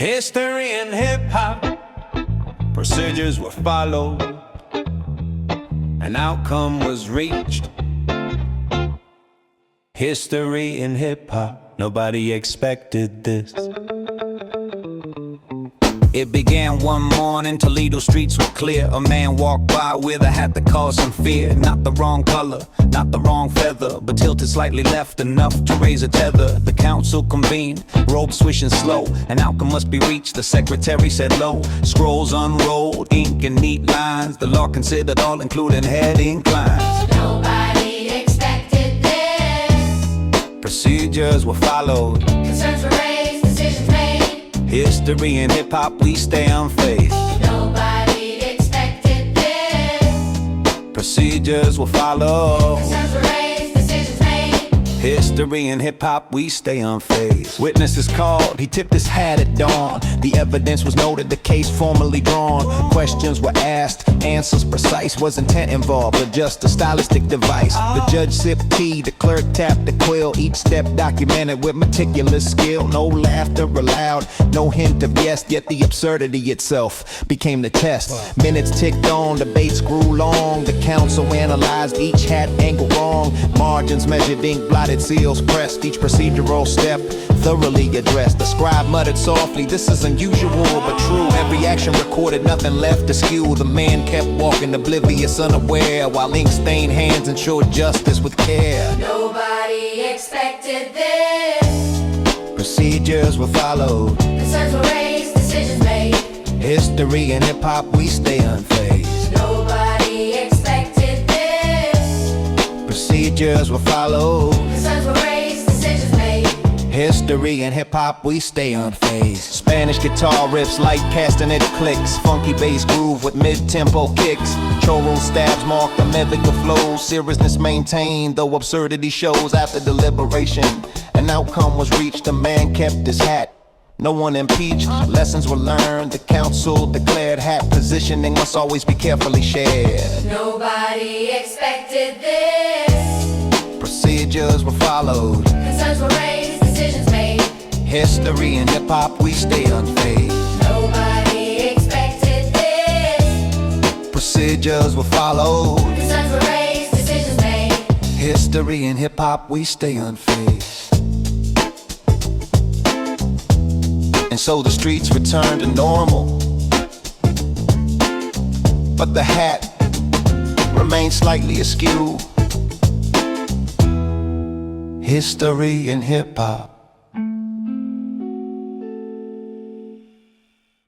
History in hip-hop, procedures were followed, an outcome was reached. History in hip-hop, nobody expected this. It began one morning, Toledo streets were clear. A man walked by with a hat that caused some fear. Not the wrong color, not the wrong feather, but tilted slightly left enough to raise a tether. The council convened, robes swishing slow. An outcome must be reached, the secretary said low. Scrolls unrolled, ink and neat lines. The law considered all, including head inclines. Nobody expected this. Procedures were followed, Concerns were raised, decisions made. History in hip-hop, we stay unfazed. Nobody expected this. Procedures will follow, Concerns were raised, decisions made. history in hip-hop, we stay unfazed. Witnesses called, he tipped his hat at dawn. The evidence was noted, the case formally drawn. Questions were asked, answers precise. Was intent involved, or just a stylistic device? The judge sipped tea, the clerk tapped the quill. Each step documented with meticulous skill. No laughter allowed, no hint of yes. Yet the absurdity itself became the test. Minutes ticked on, debates grew long. The council analyzed each hat angle wrong. Margins measured, ink blotted, seals pressed. Each procedural step thoroughly addressed. The scribe muttered softly, this is unusual but true. Every action recorded, nothing left askew. The man kept walking, oblivious, unaware, while ink-stained hands ensured justice with care. Nobody expected this. Procedures were followed, Concerns were raised, decisions made. history in hip-hop, we stay unfazed. Nobody expected this. Procedures were followed, Concerns were raised, decisions made. history in hip-hop, we stay unfazed. Spanish guitar riffs, light castanet clicks, funky bass groove with mid-tempo kicks. Choral stabs mark the mythical flows. Seriousness maintained, though absurdity shows. After deliberation, an outcome was reached. The man kept his hat, no one impeached. Lessons were learned, the council declared hat positioning must always be carefully shared. Nobody expected this. Procedures were followed, Concerns were raised, decisions made. history in hip-hop, we stay unfazed. Nobody expected this. Procedures were followed, Concerns were raised, decisions made. history in hip-hop, we stay unfazed. And so the streets returned to normal, but the hat remained slightly askew. History in hip-hop,